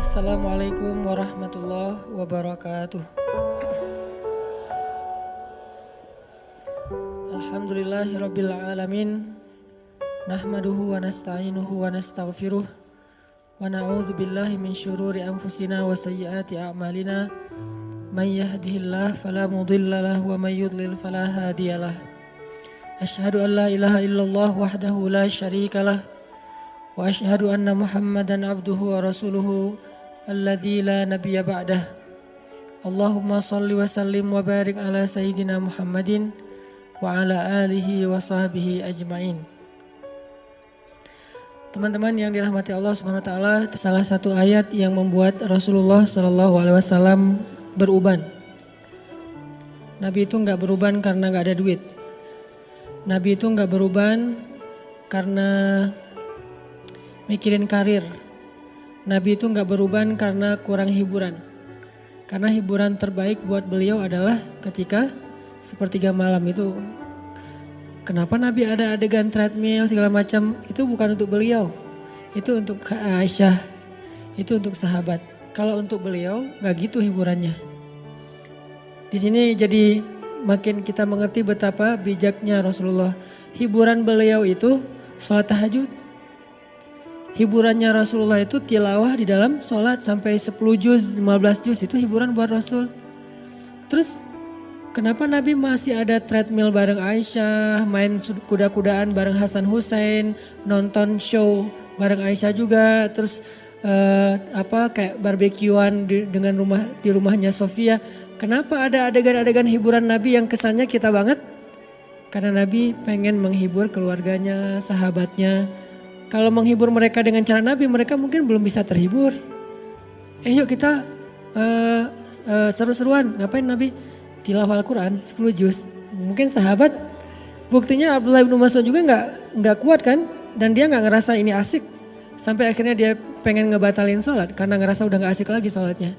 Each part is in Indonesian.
Assalamualaikum warahmatullahi wabarakatuh. Alhamdulillahirabbil alamin. Nahmaduhu wa nasta'inuhu wa nastaghfiruh. Wa na'udzu billahi min syururi anfusina wa sayyiati a'malina. May yahdihillahu fala mudilla lahu wa may yudlil fala hadiyalah. Asyhadu an la ilaha illallah wahdahu la syarikalah. Wa asyhadu anna Muhammadan abduhu wa rasuluhu alladzi la nabiyya ba'dah. Allahumma shalli wa sallim wa barik ala sayyidina Muhammadin wa ala alihi wa sahbihi ajmain. Teman-teman yang dirahmati Allah Subhanahu wa taala, salah satu ayat yang membuat Rasulullah sallallahu alaihi wasallam beruban. Nabi itu enggak beruban karena enggak ada duit. Nabi itu enggak beruban karena mikirin karir. Nabi itu enggak beruban karena kurang hiburan. Karena hiburan terbaik buat beliau adalah ketika sepertiga malam itu. Kenapa Nabi ada adegan treadmill segala macam? Itu bukan untuk beliau. Itu untuk Aisyah. Itu untuk sahabat. Kalau untuk beliau enggak gitu hiburannya. Di sini jadi makin kita mengerti betapa bijaknya Rasulullah. Hiburan beliau itu sholat tahajud. Hiburannya Rasulullah itu tilawah di dalam sholat sampai 10 juz, 15 juz itu hiburan buat Rasul. Terus kenapa Nabi masih ada treadmill bareng Aisyah, main kuda-kudaan bareng Hasan Hussein, nonton show bareng Aisyah juga, terus kayak barbekyuan di rumahnya Sofia. Kenapa ada adegan-adegan hiburan Nabi yang kesannya kita banget? Karena Nabi pengen menghibur keluarganya, sahabatnya. Kalau menghibur mereka dengan cara Nabi, mereka mungkin belum bisa terhibur. Yuk kita seru-seruan. Ngapain Nabi? Tilawah Al-Quran 10 juz. Mungkin sahabat, buktinya Abdullah bin Mas'ud juga nggak kuat kan? Dan dia nggak ngerasa ini asik. Sampai akhirnya dia pengen ngebatalin sholat karena ngerasa udah nggak asik lagi sholatnya.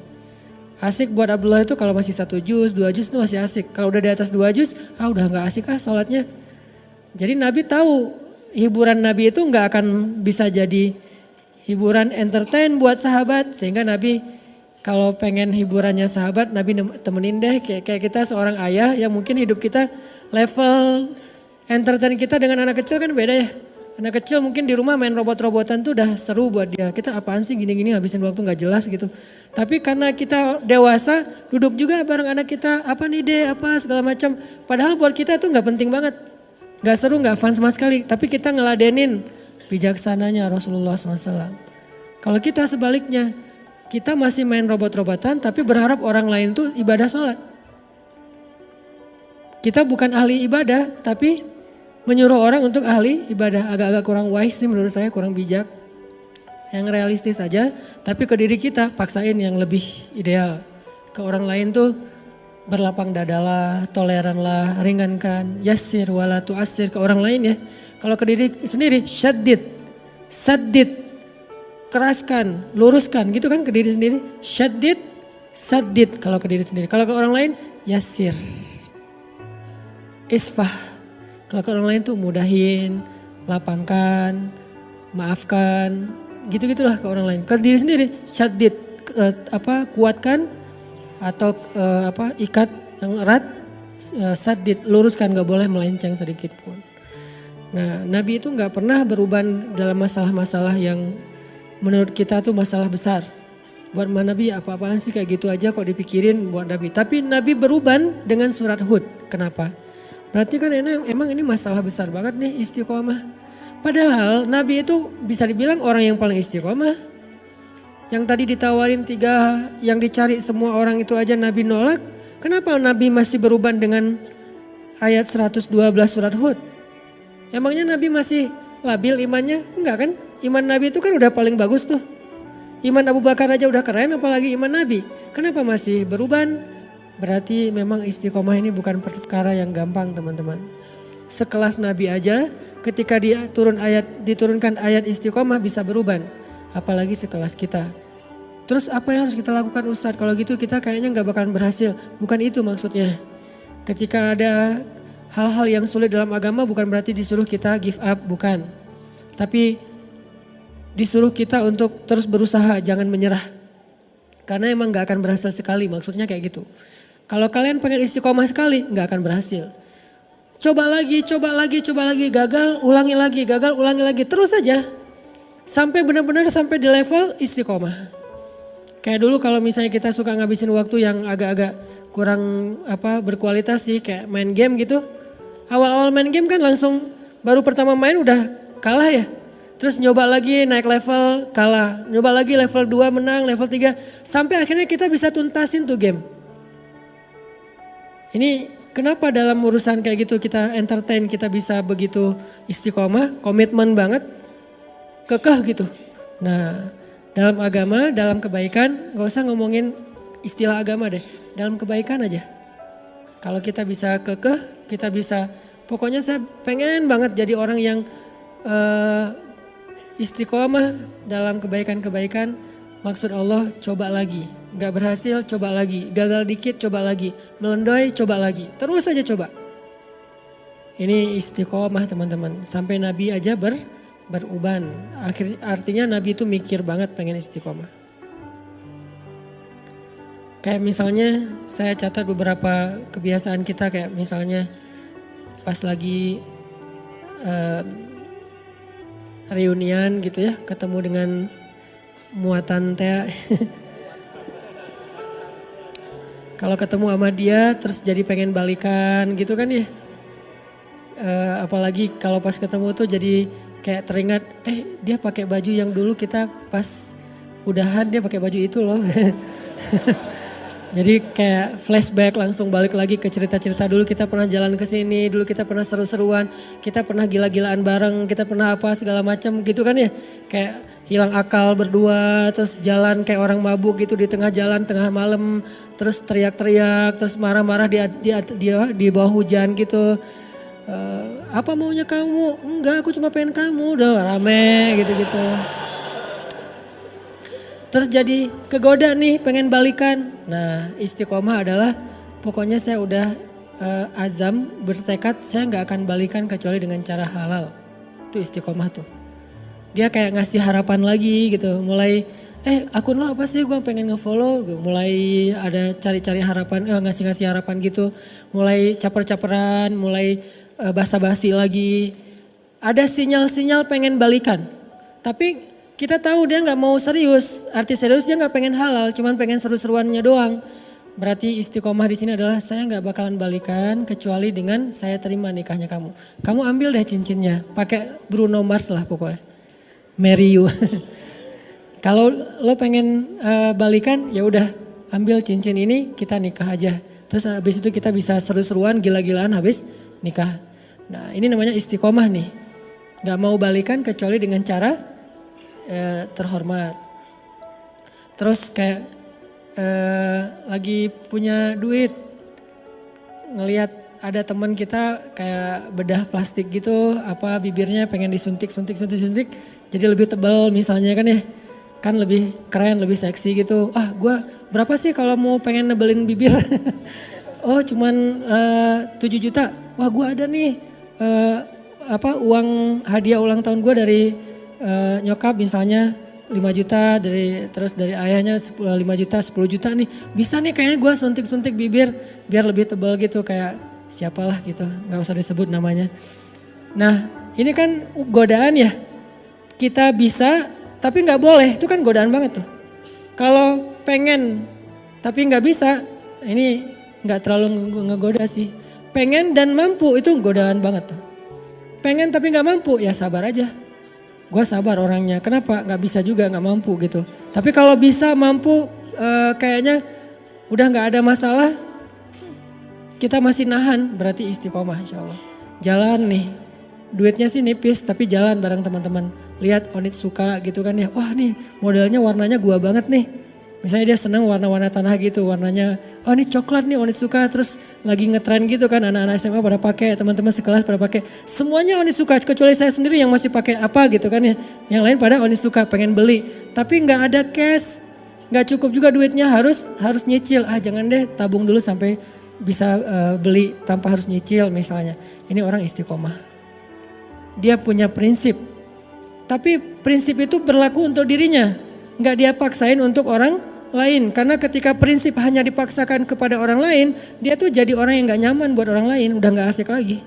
Asik buat Abdullah itu kalau masih 1 juz, 2 juz itu masih asik. Kalau udah di atas 2 juz, udah nggak asik sholatnya. Jadi Nabi tahu hiburan Nabi itu nggak akan bisa jadi hiburan entertain buat sahabat. Sehingga Nabi kalau pengen hiburannya sahabat, Nabi temenin deh kayak kita seorang ayah yang mungkin hidup kita level entertain kita dengan anak kecil kan beda ya. Anak kecil mungkin di rumah main robot-robotan tuh udah seru buat dia. Kita apaan sih gini-gini habisin waktu nggak jelas gitu. Tapi karena kita dewasa duduk juga bareng anak kita, apa nih deh, apa segala macam. Padahal buat kita tuh nggak penting banget. Gak seru, gak fun sama sekali. Tapi kita ngeladenin bijaksananya Rasulullah SAW. Kalau kita sebaliknya, kita masih main robot-robotan tapi berharap orang lain tuh ibadah sholat. Kita bukan ahli ibadah tapi menyuruh orang untuk ahli ibadah. Agak-agak kurang wise sih menurut saya, kurang bijak. Yang realistis aja, tapi ke diri kita paksain yang lebih ideal. Ke orang lain tuh berlapang dadalah, toleranlah, ringankan, yassir wala tu'assir ke orang lain ya. Kalau ke diri sendiri, syaddid, keraskan, luruskan gitu kan ke diri sendiri. Syaddid, saddid kalau ke diri sendiri. Kalau ke orang lain, yassir, isfah. Kalau ke orang lain tuh mudahin, lapangkan, maafkan, gitu-gitulah ke orang lain. Ke diri sendiri, syaddid, kuatkan, atau ikat yang erat, sadid, luruskan, gak boleh melenceng sedikit pun. Nah Nabi itu gak pernah beruban dalam masalah-masalah yang menurut kita tuh masalah besar. Buat Nabi apa-apaan sih kayak gitu aja kok dipikirin buat Nabi. Tapi Nabi beruban dengan surat Hud. Kenapa? Berarti kan emang ini masalah besar banget nih istiqomah. Padahal Nabi itu bisa dibilang orang yang paling istiqomah. Yang tadi ditawarin 3 yang dicari semua orang itu aja Nabi nolak. Kenapa Nabi masih beruban dengan ayat 112 surat Hud? Emangnya Nabi masih labil imannya? Enggak kan? Iman Nabi itu kan udah paling bagus tuh. Iman Abu Bakar aja udah keren apalagi iman Nabi. Kenapa masih beruban? Berarti memang istiqomah ini bukan perkara yang gampang teman-teman. Sekelas Nabi aja ketika diturunkan ayat istiqomah bisa beruban. Apalagi sekelas kita. Terus apa yang harus kita lakukan Ustadz? Kalau gitu kita kayaknya gak bakalan berhasil. Bukan itu maksudnya. Ketika ada hal-hal yang sulit dalam agama bukan berarti disuruh kita give up, bukan. Tapi disuruh kita untuk terus berusaha, jangan menyerah. Karena emang gak akan berhasil sekali, maksudnya kayak gitu. Kalau kalian pengen istiqomah sekali, gak akan berhasil. Coba lagi, gagal, ulangi lagi, terus saja. Sampai benar-benar sampai di level istiqomah. Kayak dulu kalau misalnya kita suka ngabisin waktu yang agak-agak kurang berkualitas sih, kayak main game gitu. Awal-awal main game kan langsung baru pertama main udah kalah ya. Terus nyoba lagi naik level kalah, nyoba lagi level 2 menang, level 3. Sampai akhirnya kita bisa tuntasin tuh game. Ini kenapa dalam urusan kayak gitu kita entertain, kita bisa begitu istiqomah, komitmen banget, kekeh gitu. Nah dalam agama, dalam kebaikan, gak usah ngomongin istilah agama deh, dalam kebaikan aja. Kalau kita bisa kekeh, kita bisa, pokoknya saya pengen banget jadi orang yang istiqomah dalam kebaikan-kebaikan, maksud Allah coba lagi. Gak berhasil coba lagi, gagal dikit coba lagi, melendoi coba lagi, terus aja coba. Ini istiqomah teman-teman, sampai Nabi aja beruban. Artinya Nabi itu mikir banget pengen istiqomah. Kayak misalnya saya catat beberapa kebiasaan kita, kayak misalnya pas lagi reunian gitu ya, ketemu dengan muatan Tea. Kalau ketemu sama dia terus jadi pengen balikan gitu kan ya. Apalagi kalau pas ketemu tuh jadi kayak teringat, dia pakai baju yang dulu kita pas udahan dia pakai baju itu loh. Jadi kayak flashback, langsung balik lagi ke cerita-cerita dulu kita pernah jalan ke sini, dulu kita pernah seru-seruan, kita pernah gila-gilaan bareng, kita pernah apa segala macam gitu kan ya. Kayak hilang akal berdua, terus jalan kayak orang mabuk gitu di tengah jalan, tengah malam, terus teriak-teriak, terus marah-marah di bawah hujan gitu. Apa maunya kamu? Enggak, aku cuma pengen kamu. Udah rame gitu-gitu. Terus jadi kegoda nih pengen balikan. Nah istiqomah adalah pokoknya saya udah azam bertekad saya gak akan balikan kecuali dengan cara halal. Itu istiqomah tuh. Dia kayak ngasih harapan lagi gitu. Mulai akun lo apa sih, gue pengen ngefollow. Mulai ada cari-cari harapan, ngasih-ngasih harapan gitu. Mulai caper-caperan, mulai basa-basi lagi. Ada sinyal-sinyal pengen balikan. Tapi kita tahu dia gak mau serius. Arti serius dia gak pengen halal, cuman pengen seru-seruannya doang. Berarti istiqomah di sini adalah saya gak bakalan balikan kecuali dengan saya terima nikahnya kamu. Kamu ambil deh cincinnya, pakai Bruno Mars lah pokoknya. Marry you. Kalau lo pengen balikan ya udah ambil cincin ini kita nikah aja. Terus habis itu kita bisa seru-seruan gila-gilaan habis nikah. Nah ini namanya istiqomah nih. Gak mau balikan kecuali dengan cara terhormat. Terus kayak lagi punya duit, ngelihat ada teman kita kayak bedah plastik gitu, apa bibirnya pengen disuntik, jadi lebih tebal misalnya kan ya, kan lebih keren, lebih seksi gitu. Gue berapa sih kalau mau pengen nebelin bibir? Oh cuman 7 juta. Wah gue ada nih uang hadiah ulang tahun gue dari nyokap misalnya 5 juta, terus dari ayahnya 5 juta, 10 juta nih. Bisa nih kayaknya gue suntik-suntik bibir biar lebih tebal gitu, kayak siapalah gitu, gak usah disebut namanya. Nah ini kan godaan ya, kita bisa tapi gak boleh, itu kan godaan banget tuh. Kalau pengen tapi gak bisa, ini gak terlalu ngegoda sih. Pengen dan mampu itu godaan banget tuh. Pengen tapi gak mampu, ya sabar aja. Gue sabar orangnya, kenapa? Gak bisa juga, gak mampu gitu. Tapi kalau bisa, mampu, kayaknya udah gak ada masalah, kita masih nahan, berarti istiqomah insya Allah. Jalan nih, duitnya sih nipis tapi jalan bareng teman-teman. Lihat Onitsuka gitu kan ya, wah nih modelnya warnanya gua banget nih. Misalnya dia senang warna-warna tanah gitu, warnanya, oh ini coklat nih Onitsuka, terus lagi ngetren gitu kan, anak-anak SMA pada pakai, teman-teman sekelas pada pakai. Semuanya Onitsuka, kecuali saya sendiri yang masih pakai apa gitu kan ya. Yang lain pada Onitsuka pengen beli, tapi nggak ada cash, nggak cukup juga duitnya, harus nyicil. Jangan deh, tabung dulu sampai bisa beli tanpa harus nyicil misalnya. Ini orang istiqomah. Dia punya prinsip, tapi prinsip itu berlaku untuk dirinya, nggak dia paksain untuk orang lain. Karena ketika prinsip hanya dipaksakan kepada orang lain, dia tuh jadi orang yang gak nyaman buat orang lain, udah gak asik lagi.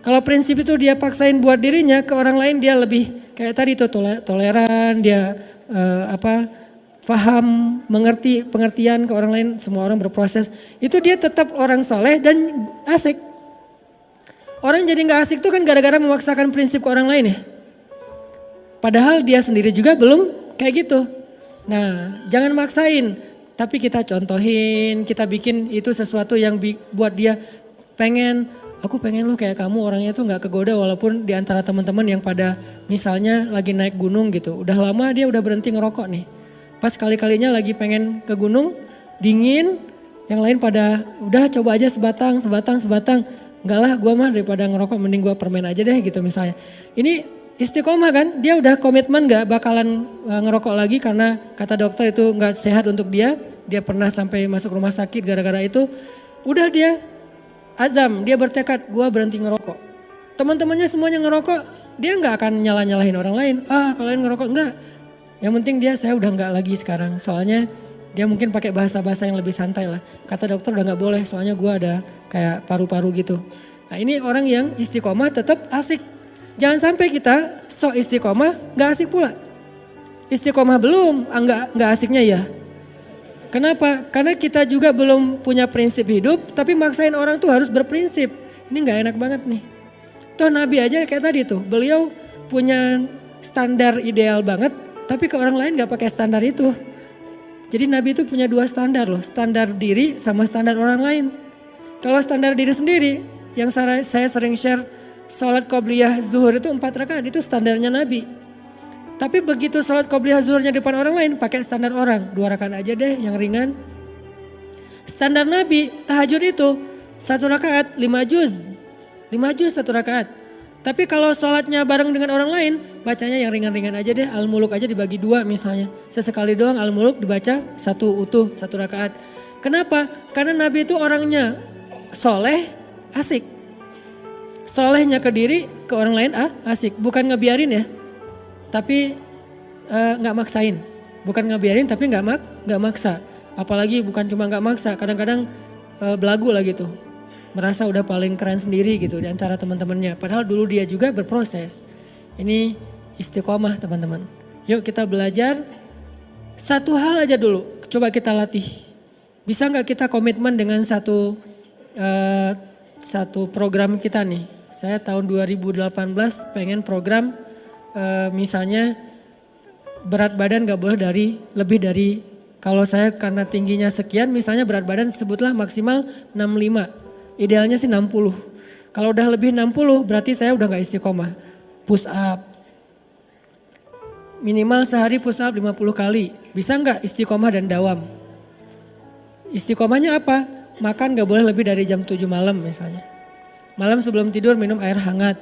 Kalau prinsip itu dia paksain buat dirinya, ke orang lain dia lebih kayak tadi tuh toleran, dia paham, mengerti, pengertian ke orang lain, semua orang berproses. Itu dia tetap orang soleh dan asik. Orang jadi gak asik tuh kan gara-gara memaksakan prinsip ke orang lain ya. Padahal dia sendiri juga belum kayak gitu. Nah, jangan maksain, tapi kita contohin, kita bikin itu sesuatu yang buat dia aku pengen lo kayak kamu, orangnya tuh gak kegoda walaupun di antara teman-teman yang pada misalnya lagi naik gunung gitu. Udah lama dia udah berhenti ngerokok nih. Pas kali-kalinya lagi pengen ke gunung, dingin, yang lain pada udah coba aja sebatang. Enggak lah, gue mah daripada ngerokok mending gue permen aja deh gitu misalnya. Ini istiqomah kan, dia udah komitmen gak bakalan ngerokok lagi karena kata dokter itu gak sehat untuk dia. Dia pernah sampai masuk rumah sakit gara-gara itu. Udah dia azam, dia bertekad gue berhenti ngerokok. Teman-temannya semuanya ngerokok, dia gak akan nyalahin orang lain. Kalau lain ngerokok enggak. Yang penting saya udah gak lagi sekarang. Soalnya dia mungkin pakai bahasa-bahasa yang lebih santai lah. Kata dokter udah gak boleh, soalnya gue ada kayak paru-paru gitu. Nah ini orang yang istiqomah tetap asik. Jangan sampai kita sok istiqomah gak asik pula. Istiqomah belum, gak asiknya ya. Kenapa? Karena kita juga belum punya prinsip hidup, tapi maksain orang tuh harus berprinsip. Ini gak enak banget nih. Toh Nabi aja kayak tadi tuh, beliau punya standar ideal banget, tapi ke orang lain gak pakai standar itu. Jadi Nabi itu punya 2 standar loh, standar diri sama standar orang lain. Kalau standar diri sendiri, yang saya sering share, sholat qobliyah zuhur itu 4 rakaat, itu standarnya Nabi. Tapi begitu sholat qobliyah zuhurnya di depan orang lain, pakai standar orang, 2 rakaat aja deh yang ringan. Standar Nabi, tahajud itu 1 rakaat 5 juz. 5 juz 1 rakaat. Tapi kalau sholatnya bareng dengan orang lain, bacanya yang ringan-ringan aja deh. Al-Muluk aja dibagi 2 misalnya. Sesekali doang Al-Muluk dibaca 1 utuh, 1 rakaat. Kenapa? Karena Nabi itu orangnya soleh, asik. Solehnya ke diri, ke orang lain asik. Bukan ngebiarin ya, tapi gak maksain. Bukan ngebiarin tapi gak maksa. Apalagi bukan cuma gak maksa, kadang-kadang belagu lah gitu. Merasa udah paling keren sendiri gitu di antara teman-temannya. Padahal dulu dia juga berproses. Ini istiqomah teman-teman. Yuk kita belajar satu hal aja dulu. Coba kita latih. Bisa gak kita komitmen dengan satu program kita nih. Saya tahun 2018 pengen program misalnya berat badan gak boleh lebih dari, kalau saya karena tingginya sekian misalnya berat badan sebutlah maksimal 65. Idealnya sih 60. Kalau udah lebih 60 berarti saya udah gak istiqomah. Push up. Minimal sehari push up 50 kali. Bisa gak istiqomah dan dawam? Istiqomahnya apa? Makan gak boleh lebih dari jam 7 malam misalnya. Malam sebelum tidur minum air hangat.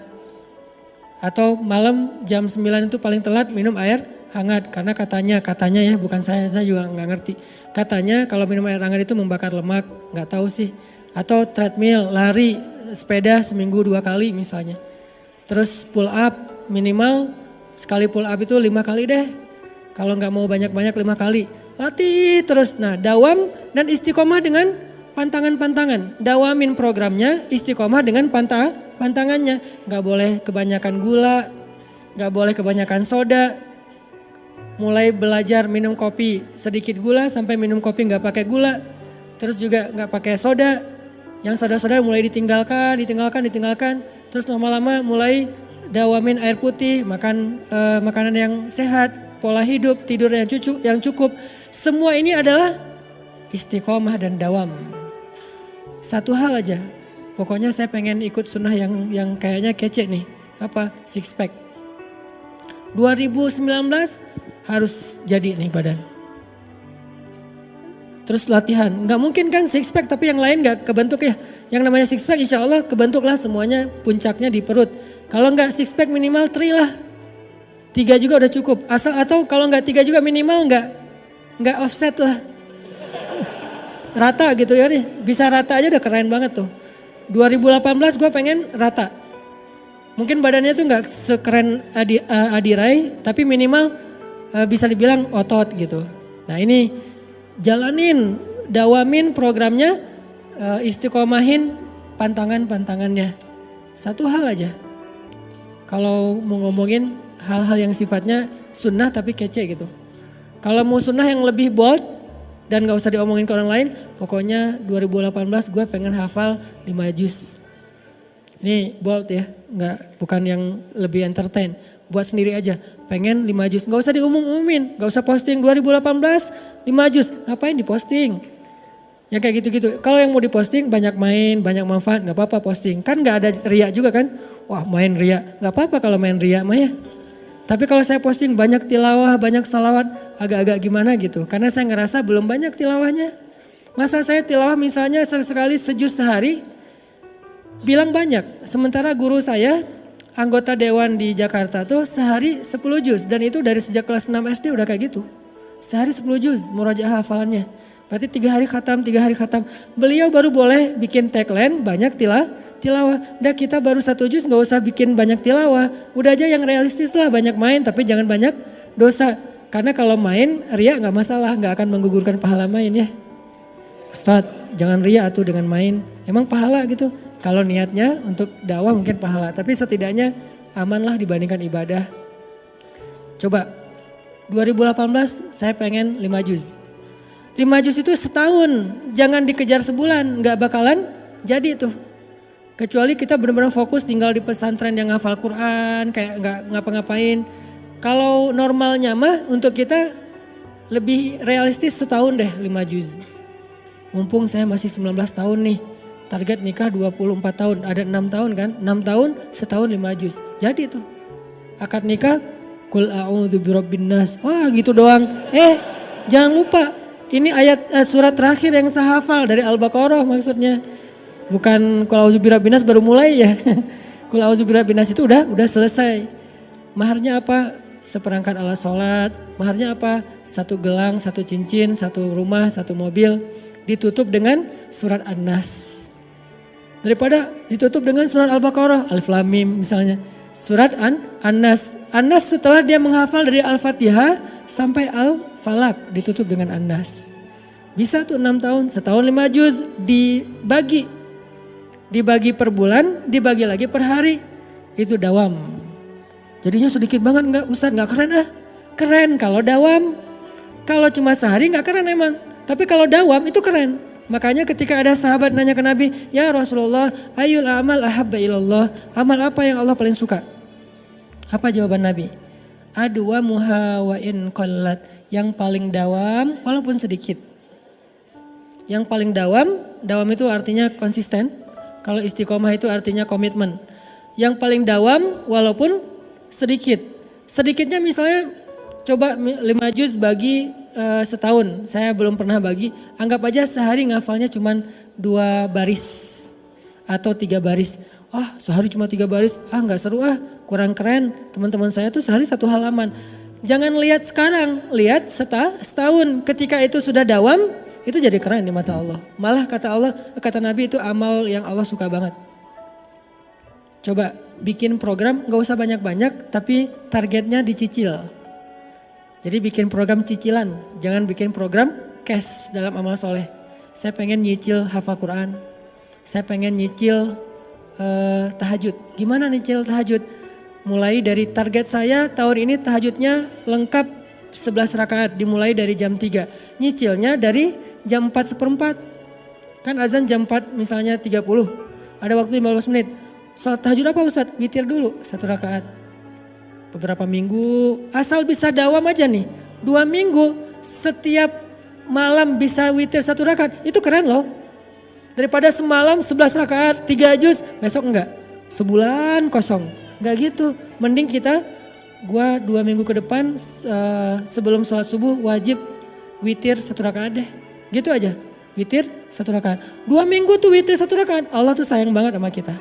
Atau malam jam 9 itu paling telat minum air hangat. Karena katanya ya, bukan saya juga gak ngerti. Katanya kalau minum air hangat itu membakar lemak. Gak tahu sih. Atau treadmill, lari, sepeda seminggu 2 kali misalnya. Terus pull up minimal sekali pull up itu 5 kali deh. Kalau gak mau banyak-banyak 5 kali. Latih terus. Nah dawam dan istiqomah dengan pantangan-pantangan. Dawamin programnya, istiqomah dengan pantangannya. Gak boleh kebanyakan gula, gak boleh kebanyakan soda. Mulai belajar minum kopi sedikit gula sampai minum kopi gak pakai gula. Terus juga gak pakai soda. Yang soda-soda mulai ditinggalkan. Terus lama-lama mulai dawamin air putih, makan makanan yang sehat, pola hidup, tidur yang cukup. Semua ini adalah istiqomah dan dawam. Satu hal aja, pokoknya saya pengen ikut sunnah yang kayaknya kece nih. Apa? Six pack. 2019 harus jadi nih badan. Terus latihan, gak mungkin kan six pack tapi yang lain gak kebentuk ya. Yang namanya six pack insya Allah kebentuklah semuanya, puncaknya di perut. Kalau gak six pack minimal 3 lah. 3 juga udah cukup. Atau kalau gak 3 juga minimal gak offset lah. Rata gitu ya nih, bisa rata aja udah keren banget tuh. 2018 gue pengen rata. Mungkin badannya tuh gak sekeren Adi Rai, tapi minimal bisa dibilang otot gitu. Nah ini Jalanin, dawamin programnya, istiqomahin pantangan-pantangannya. Satu hal aja. Kalau mau ngomongin hal-hal yang sifatnya sunnah tapi kece gitu. Kalau mau sunnah yang lebih bold dan gak usah diomongin ke orang lain, pokoknya 2018 gue pengen hafal 5 juz. Ini bold ya, bukan yang lebih entertain. Buat sendiri aja, pengen 5 juz. Gak usah diumum-umumin, gak usah posting 2018 5 juz. Ngapain diposting? Ya kayak gitu-gitu. Kalau yang mau diposting banyak main, banyak manfaat, gak apa-apa posting. Kan gak ada ria juga kan? Wah main ria, gak apa-apa kalau main ria mah ya. Tapi kalau saya posting banyak tilawah, banyak salawat, agak-agak gimana gitu. Karena saya ngerasa belum banyak tilawahnya. Masa saya tilawah misalnya sekali sejuz sehari, bilang banyak. Sementara guru saya, anggota dewan di Jakarta tuh sehari 10 juz. Dan itu dari sejak kelas 6 SD udah kayak gitu. Sehari 10 juz, murajaah hafalannya. Berarti 3 hari khatam, 3 hari khatam. Beliau baru boleh bikin tagline banyak tilawah. Udah kita baru 1 juz gak usah bikin banyak tilawah. Udah aja yang realistis lah, banyak main tapi jangan banyak dosa. Karena kalau main ria gak masalah, gak akan menggugurkan pahala main ya. Ustadz jangan ria tuh dengan main, emang pahala gitu. Kalau niatnya untuk dakwah mungkin pahala, tapi setidaknya aman lah dibandingkan ibadah. Coba 2018 saya pengen 5 juz. 5 juz itu setahun, jangan dikejar sebulan, gak bakalan jadi tuh. Kecuali kita benar-benar fokus tinggal di pesantren yang hafal Quran, kayak gak ngapa-ngapain. Kalau normalnya mah untuk kita lebih realistis setahun deh 5 juz. Mumpung saya masih 19 tahun nih, target nikah 24 tahun, ada 6 tahun kan, 6 tahun setahun 5 juz. Jadi tuh akad nikah, Qul a'udzu birabbin nas, wah gitu doang. Jangan lupa ini ayat surat terakhir yang saya hafal dari Al-Baqarah maksudnya. Bukan Qul a'udzu birabbin nas baru mulai ya. Qul a'udzu birabbin nas itu udah selesai. Maharnya apa? Seperangkat alat sholat. Maharnya apa? 1 gelang, 1 cincin, 1 rumah, 1 mobil. Ditutup dengan surat An-Nas. Daripada ditutup dengan surat Al-Baqarah, Alif Lam Mim misalnya. Surat An-Nas. An-Nas setelah dia menghafal dari Al-Fatihah sampai Al-Falaq ditutup dengan An-Nas. Bisa tuh 6 tahun, setahun 5 juz dibagi per bulan, dibagi lagi per hari. Itu dawam. Jadinya sedikit banget enggak Ustadz, enggak keren ah. Keren kalau dawam. Kalau cuma sehari enggak keren emang. Tapi kalau dawam itu keren. Makanya ketika ada sahabat nanya ke Nabi, ya Rasulullah, ayul amal ahabba ilallah. Amal apa yang Allah paling suka? Apa jawaban Nabi? Adwa muha wa in qallat. Yang paling dawam walaupun sedikit. Yang paling dawam itu artinya konsisten. Kalau istiqomah itu artinya komitmen. Yang paling dawam walaupun sedikit. Sedikitnya misalnya coba 5 juz bagi setahun, saya belum pernah bagi, anggap aja sehari ngafalnya cuma 2 baris atau 3 baris. Sehari cuma 3 baris, nggak seru kurang keren. Teman-teman saya tuh sehari 1 halaman. Jangan lihat sekarang, lihat setahun. Ketika itu sudah dawam, itu jadi keren di mata Allah. Malah kata Nabi itu amal yang Allah suka banget. Coba bikin program, gak usah banyak-banyak, tapi targetnya dicicil. Jadi bikin program cicilan, jangan bikin program cash dalam amal soleh. Saya pengen nyicil hafal Quran, saya pengen nyicil tahajud. Gimana nyicil tahajud? Mulai dari target saya tahun ini tahajudnya lengkap 11 rakaat, dimulai dari jam 3. Nyicilnya dari jam 4:04. Kan azan jam 4 misalnya 30, ada waktu 15 menit. Salat tahajud apa Ustadz? Witir dulu 1 rakaat. Beberapa minggu, asal bisa dawam aja nih. 2 minggu, setiap malam bisa witir 1 rakaat. Itu keren loh. Daripada semalam 11 rakaat, 3 juz, besok enggak. Sebulan kosong. Enggak gitu. Mending gua 2 minggu ke depan sebelum sholat subuh wajib witir 1 rakaat deh. Gitu aja. Witir 1 rakaat. 2 minggu tuh witir 1 rakaat. Allah tuh sayang banget sama kita.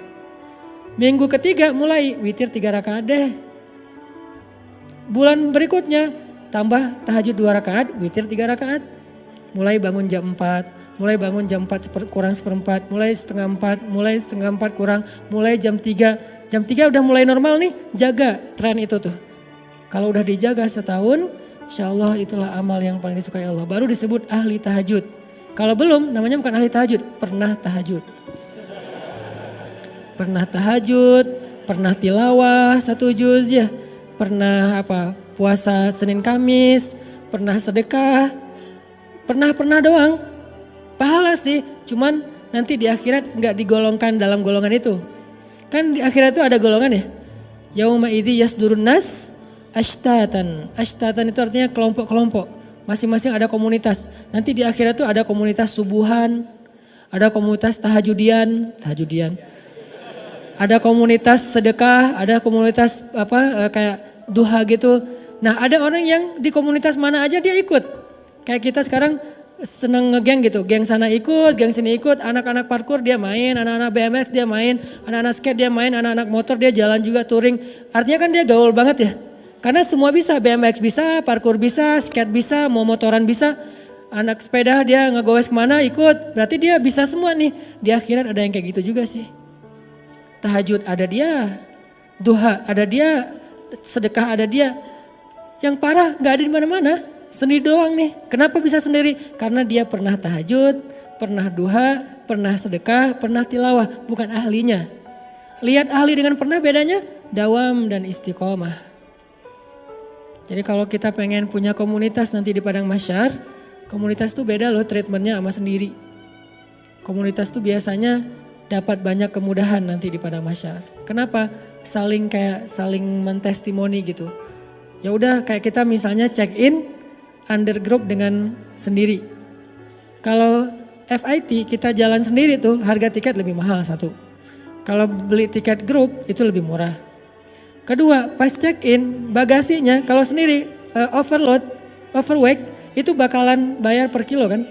Minggu ketiga mulai witir 3 rakaat deh. Bulan berikutnya tambah tahajud 2 rakaat, witir 3 rakaat. Mulai bangun jam 4, mulai bangun jam 4 kurang seperempat, mulai setengah 4, mulai setengah 4 kurang, mulai jam 3. Jam 3 udah mulai normal nih, jaga tren itu tuh. Kalau udah dijaga setahun, insya Allah itulah amal yang paling disukai Allah. Baru disebut ahli tahajud. Kalau belum, namanya bukan ahli tahajud, pernah tahajud. Pernah tahajud, pernah tilawah 1 juz ya. Pernah puasa Senin Kamis, pernah sedekah. Pernah doang. Pahala sih, cuman nanti di akhirat nggak digolongkan dalam golongan itu. Kan di akhirat itu ada golongan ya. Yauma idzi yasdurun nas ashtatan. Ashtatan itu artinya kelompok-kelompok. Masing-masing ada komunitas. Nanti di akhirat itu ada komunitas subuhan, ada komunitas tahajudian. Ada komunitas sedekah, ada komunitas kayak duha gitu. Nah, ada orang yang di komunitas mana aja dia ikut. Kayak kita sekarang seneng ngegeng gitu, geng sana ikut, geng sini ikut, anak-anak parkour dia main, anak-anak BMX dia main, anak-anak skate dia main, anak-anak motor dia jalan juga touring. Artinya kan dia gaul banget ya. Karena semua bisa, BMX bisa, parkour bisa, skate bisa, mau motoran bisa. Anak sepeda dia ngegowes kemana ikut, berarti dia bisa semua nih. Di akhirat ada yang kayak gitu juga sih. Tahajud ada dia, duha ada dia, sedekah ada dia. Yang parah gak ada di mana-mana. Sendiri doang nih. Kenapa bisa sendiri? Karena dia pernah tahajud, pernah duha, pernah sedekah, pernah tilawah. Bukan ahlinya. Lihat ahli dengan pernah bedanya dawam dan istiqomah. Jadi kalau kita pengen punya komunitas nanti di padang mahsyar, komunitas tuh beda loh treatmentnya sama sendiri. Komunitas tuh biasanya dapat banyak kemudahan nanti di padang mahsyar. Kenapa? Saling mentestimoni gitu. Ya udah kayak kita misalnya check in under group dengan sendiri. Kalau FIT kita jalan sendiri tuh harga tiket lebih mahal satu. Kalau beli tiket grup itu lebih murah. Kedua, pas check in bagasinya kalau sendiri overweight itu bakalan bayar per kilo kan.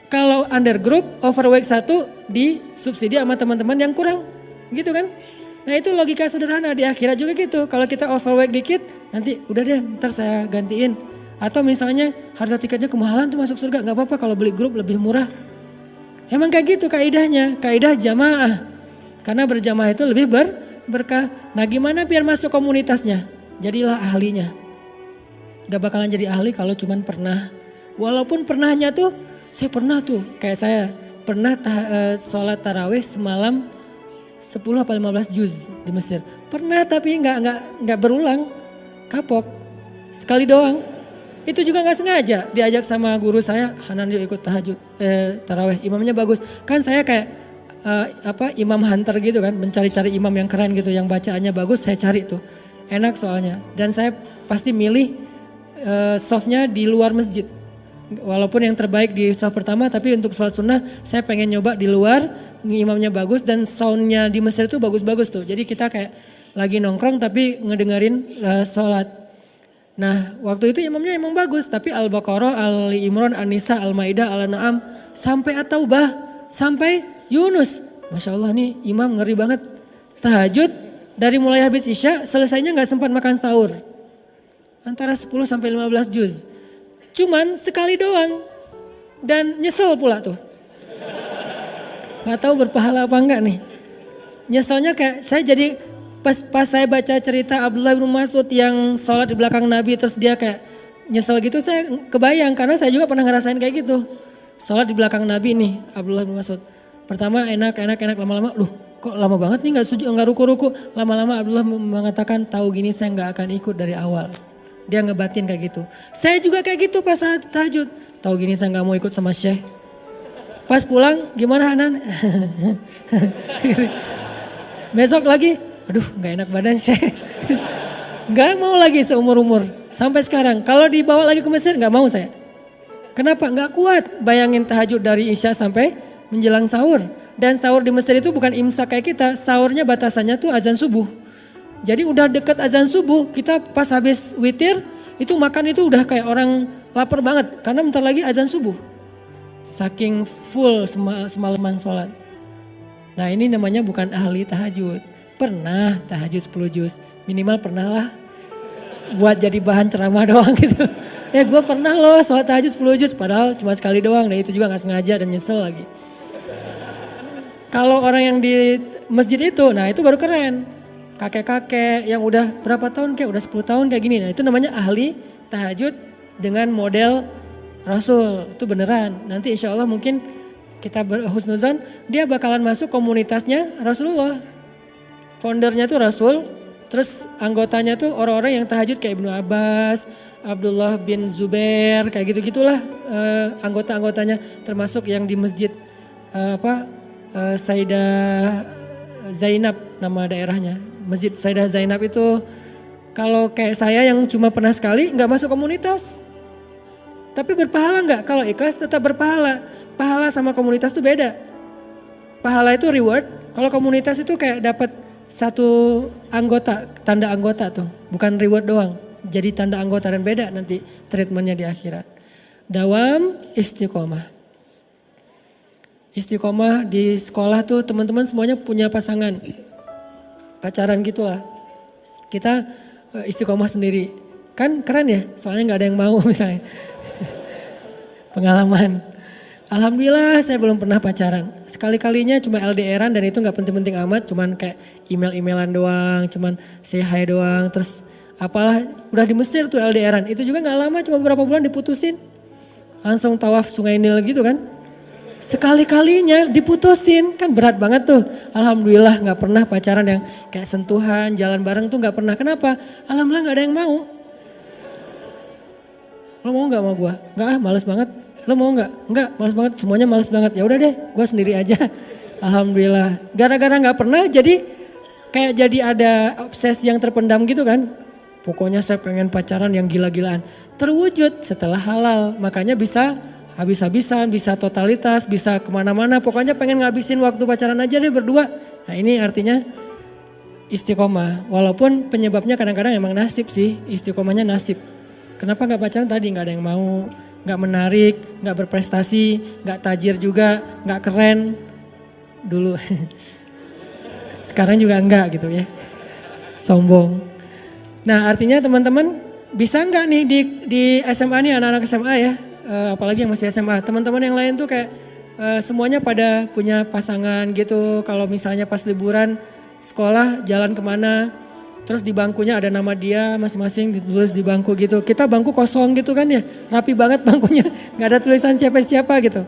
Kalau under group overweight satu disubsidi sama teman-teman yang kurang gitu kan. Nah itu logika sederhana di akhirat juga gitu. Kalau kita overweight dikit nanti udah deh ntar saya gantiin. Atau misalnya harga tiketnya kemahalan tuh masuk surga, gak apa-apa kalau beli grup lebih murah. Emang kayak gitu kaidahnya, kaidah jamaah. Karena berjamaah itu lebih berkah. Nah gimana biar masuk komunitasnya? Jadilah ahlinya. Gak bakalan jadi ahli kalau cuman pernah. Walaupun pernahnya tuh, saya pernah tuh, kayak saya pernah sholat tarawih semalam 10 apa 15 juz di Mesir. Pernah tapi gak berulang, kapok, sekali doang. Itu juga gak sengaja diajak sama guru saya, Hanan yuk ikut tarawih, imamnya bagus. Kan saya kayak imam hunter gitu kan, mencari-cari imam yang keren gitu, yang bacaannya bagus saya cari tuh. Enak soalnya dan saya pasti milih softnya di luar masjid. Walaupun yang terbaik di soft pertama tapi untuk sholat sunnah saya pengen nyoba di luar, imamnya bagus dan soundnya di Mesir itu bagus-bagus tuh. Jadi kita kayak lagi nongkrong tapi ngedengerin sholat. Nah waktu itu imamnya emang bagus tapi Al-Baqarah, Ali Imran, An-Nisa, Al-Maidah, Al-An'am sampai At-Taubah, sampai Yunus. Masya Allah nih imam ngeri banget. Tahajud dari mulai habis Isya selesainya gak sempat makan sahur. Antara 10 sampai 15 juz. Cuman sekali doang dan nyesel pula tuh. Gak tahu berpahala apa enggak nih. Nyeselnya kayak saya jadi pas saya baca cerita Abdullah bin Mas'ud yang sholat di belakang Nabi terus dia kayak nyesel gitu, saya kebayang karena saya juga pernah ngerasain kayak gitu. Sholat di belakang Nabi nih Abdullah bin Mas'ud. Pertama enak lama-lama loh kok lama banget nih nggak ruku-ruku. Lama-lama Abdullah mengatakan tahu gini saya nggak akan ikut dari awal. Dia ngebatin kayak gitu. Saya juga kayak gitu pas saat tahajud. Tahu gini saya nggak mau ikut sama Syekh. Pas pulang gimana Hanan? Besok lagi, aduh nggak enak badan Syekh. Nggak mau lagi seumur-umur. Sampai sekarang kalau dibawa lagi ke Mesir nggak mau saya. Kenapa? Nggak kuat bayangin tahajud dari Isya sampai menjelang sahur. Dan sahur di Mesir itu bukan imsak kayak kita. Sahurnya batasannya tuh azan subuh. Jadi udah deket azan subuh, kita pas habis witir, itu makan itu udah kayak orang lapar banget. Karena bentar lagi azan subuh. Saking full semalaman sholat. Nah ini namanya bukan ahli tahajud. Pernah tahajud 10 juz, minimal pernah lah. Buat jadi bahan ceramah doang gitu. Ya gue pernah loh sholat tahajud 10 juz, padahal cuma sekali doang. Dan itu juga gak sengaja dan nyesel lagi. Kalau orang yang di masjid itu, nah itu baru keren. Kakek-kakek yang udah berapa tahun kayak udah 10 tahun kayak gini. Nah itu namanya ahli tahajud dengan model Rasul. Itu beneran. Nanti insya Allah mungkin kita husnuzon, dia bakalan masuk komunitasnya Rasulullah. Foundernya tuh Rasul, terus anggotanya tuh orang-orang yang tahajud kayak Ibnu Abbas, Abdullah bin Zubair, kayak gitu-gitulah anggota-anggotanya, termasuk yang di masjid Sayyidah Zainab nama daerahnya. Masjid Sayyidah Zainab itu kalau kayak saya yang cuma pernah sekali nggak masuk komunitas. Tapi berpahala nggak? Kalau ikhlas tetap berpahala. Pahala sama komunitas itu beda. Pahala itu reward, kalau komunitas itu kayak dapat satu anggota, tanda anggota tuh. Bukan reward doang, jadi tanda anggota dan beda nanti treatmentnya di akhirat. Dawam istiqomah. Istiqomah di sekolah tuh teman-teman semuanya punya pasangan. Pacaran gitulah. Kita istiqomah sendiri. Kan keren ya, soalnya gak ada yang mau misalnya. Pengalaman. Alhamdulillah saya belum pernah pacaran. Sekali-kalinya cuma LDRan dan itu gak penting-penting amat. Cuman kayak email-emailan doang, cuman say hi doang. Terus apalah, udah di Mesir tuh LDRan. Itu juga gak lama, cuma beberapa bulan diputusin. Langsung tawaf Sungai Nil gitu kan. Sekali-kalinya diputusin, kan berat banget tuh. Alhamdulillah gak pernah pacaran yang kayak sentuhan, jalan bareng tuh gak pernah. Kenapa? Alhamdulillah gak ada yang mau. Lo mau gak sama gue? Enggak ah, males banget. Lo mau gak? Enggak, males banget. Semuanya males banget. Ya udah deh, gue sendiri aja. Alhamdulillah. Gara-gara gak pernah jadi kayak jadi ada obsesi yang terpendam gitu kan. Pokoknya saya pengen pacaran yang gila-gilaan. Terwujud setelah halal. Makanya bisa habis-habisan, bisa totalitas, bisa kemana-mana. Pokoknya pengen ngabisin waktu pacaran aja deh berdua. Nah ini artinya istiqomah. Walaupun penyebabnya kadang-kadang emang nasib sih. Istiqomahnya nasib. Kenapa gak pacaran tadi? Gak ada yang mau. Gak menarik, gak berprestasi, gak tajir juga, gak keren. Dulu. Sekarang juga enggak gitu ya. Sombong. Nah artinya teman-teman bisa enggak nih di SMA nih anak-anak SMA ya. Apalagi yang masih SMA. Teman-teman yang lain tuh kayak semuanya pada punya pasangan gitu. Kalau misalnya pas liburan sekolah jalan kemana. Terus di bangkunya ada nama dia masing-masing ditulis di bangku gitu. Kita bangku kosong gitu kan ya. Rapi banget bangkunya. Gak ada tulisan siapa-siapa gitu.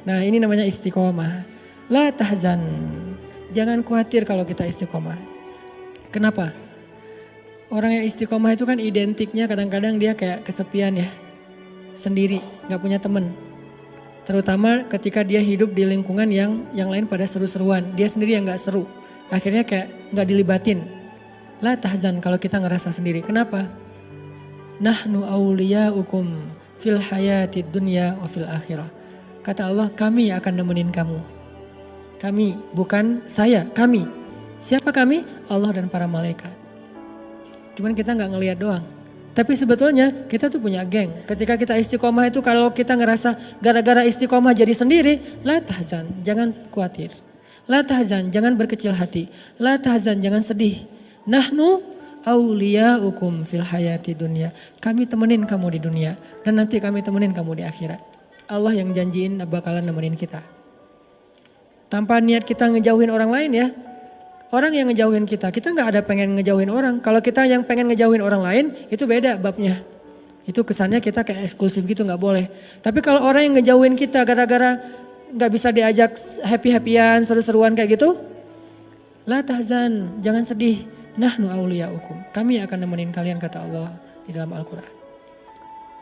Nah ini namanya istiqomah. La tahzan. Jangan khawatir kalau kita istiqomah. Kenapa? Orang yang istiqomah itu kan identiknya kadang-kadang dia kayak kesepian ya. Sendiri, gak punya temen. Terutama ketika dia hidup di lingkungan yang lain pada seru-seruan. Dia sendiri yang gak seru. Akhirnya kayak gak dilibatin. La tahzan kalau kita ngerasa sendiri. Kenapa? Nahnu awliyaukum fil hayatid dunya wa fil akhirah. Kata Allah, kami akan nemenin kamu. Kami, bukan saya, kami. Siapa kami? Allah dan para malaikat. Cuman kita gak ngelihat doang. Tapi sebetulnya kita tuh punya geng. Ketika kita istiqomah itu kalau kita ngerasa gara-gara istiqomah jadi sendiri. La tahzan, jangan khawatir. La tahzan, jangan berkecil hati. La tahzan, jangan sedih. Nahnu awliyaukum fil hayati dunia. Kami temenin kamu di dunia. Dan nanti kami temenin kamu di akhirat. Allah yang janjiin bakalan nemenin kita. Tanpa niat kita ngejauhin orang lain ya. Orang yang ngejauhin kita gak ada pengen ngejauhin orang. Kalau kita yang pengen ngejauhin orang lain itu beda babnya. Itu kesannya kita kayak eksklusif gitu gak boleh. Tapi kalau orang yang ngejauhin kita gara-gara gak bisa diajak happy-happyan, seru-seruan kayak gitu. La tahzan, jangan sedih. Nahnu awliyaukum. Kami akan nemenin kalian kata Allah di dalam Al-Quran.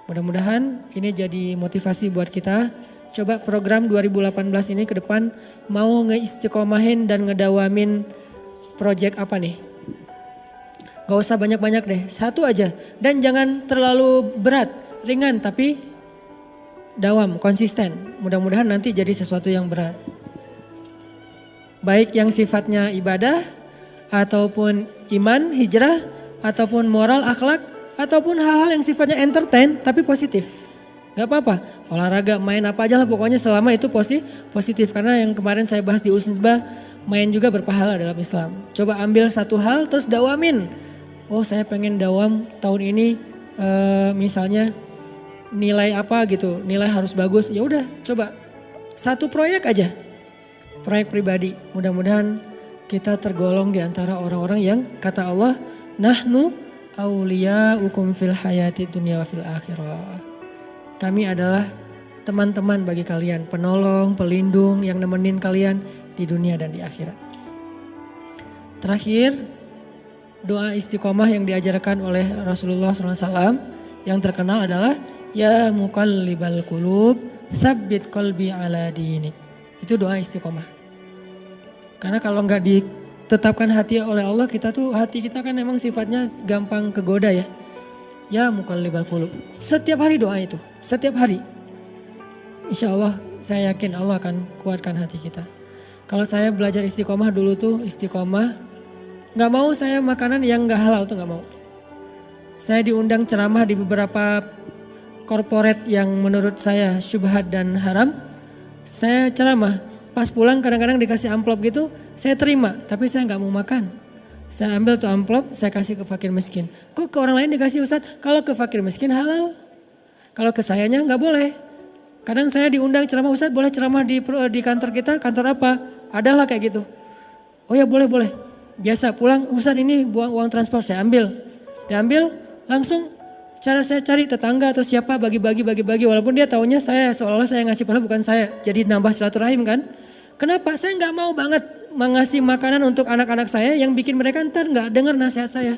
Mudah-mudahan ini jadi motivasi buat kita. Coba program 2018 ini ke depan mau ngeistiqomahin dan ngedawamin project apa nih? Gak usah banyak-banyak deh, satu aja. Dan jangan terlalu berat, ringan tapi dawam, konsisten. Mudah-mudahan nanti jadi sesuatu yang berat. Baik yang sifatnya ibadah, ataupun iman, hijrah, ataupun moral, akhlak, ataupun hal-hal yang sifatnya entertain tapi positif. Gak apa-apa, olahraga, main apa aja lah pokoknya selama itu positif. Karena yang kemarin saya bahas di Usinsbah, main juga berpahala dalam Islam. Coba ambil satu hal terus dawamin. Oh saya pengen dawam tahun ini misalnya nilai apa gitu, nilai harus bagus. Ya udah coba satu proyek aja, proyek pribadi. Mudah-mudahan kita tergolong di antara orang-orang yang kata Allah, nahnu awliyaukum fil hayati dunya wa fil akhirah. Kami adalah teman-teman bagi kalian, penolong, pelindung yang nemenin kalian di dunia dan di akhirat. Terakhir, doa istiqomah yang diajarkan oleh Rasulullah SAW yang terkenal adalah Ya muqallibal qulub, tsabbit qalbi ala dinik. Itu doa istiqomah. Karena kalau nggak ditetapkan hati oleh Allah, hati kita kan memang sifatnya gampang kegoda ya. Ya muqallibal qulub. Setiap hari doa itu, setiap hari. Insya Allah saya yakin Allah akan kuatkan hati kita. Kalau saya belajar istiqomah dulu tuh istiqomah, gak mau saya makanan yang gak halal tuh gak mau. Saya diundang ceramah di beberapa korporat yang menurut saya syubhat dan haram. Saya ceramah, pas pulang kadang-kadang dikasih amplop gitu, saya terima tapi saya gak mau makan. Saya ambil tuh amplop, saya kasih ke fakir miskin. Kok ke orang lain dikasih Ustadz? Kalau ke fakir miskin halal. Kalau ke sayanya gak boleh. Kadang saya diundang ceramah, Ustadz boleh ceramah di kantor kita, kantor apa? Adalah kayak gitu. Oh ya boleh. Biasa pulang, Ustadz ini buang uang transport, saya ambil. Diambil langsung cara saya cari tetangga atau siapa bagi-bagi. Walaupun dia taunya saya seolah-olah saya ngasih padahal bukan saya. Jadi nambah silaturahim kan. Kenapa? Saya nggak mau banget mengasih makanan untuk anak-anak saya yang bikin mereka ntar nggak dengar nasihat saya.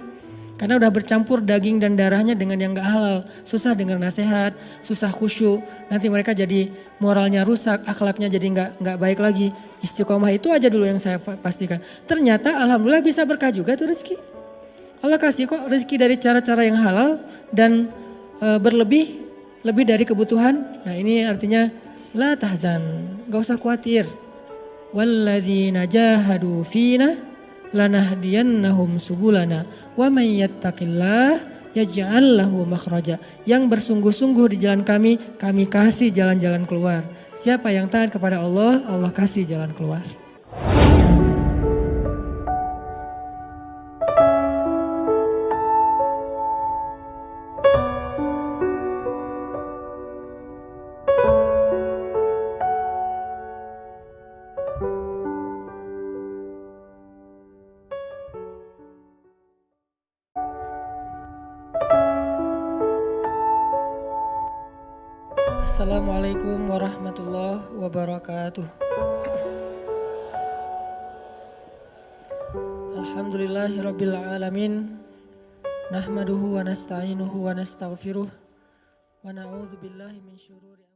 Karena udah bercampur daging dan darahnya dengan yang gak halal. Susah dengar nasihat, susah khusyuk. Nanti mereka jadi moralnya rusak, akhlaknya jadi nggak baik lagi. Istiqomah itu aja dulu yang saya pastikan. Ternyata alhamdulillah bisa berkah juga tuh rezeki. Allah kasih kok rezeki dari cara-cara yang halal dan berlebih, lebih dari kebutuhan. Nah ini artinya la tahzan, gak usah khawatir. Walladzina jahadu fina lanahdiyannahum subulana wa may yattaqillah yaj'al lahu makhraja. Yang bersungguh-sungguh di jalan kami kasih jalan-jalan keluar. Siapa yang taat kepada Allah, Allah kasih jalan keluar. Assalamualaikum warahmatullahi wabarakatuh. Alhamdulillahirabbil alamin. Nahmaduhu wa nasta'inuhu wa nastaghfiruh wa na'udzubillahi min syururi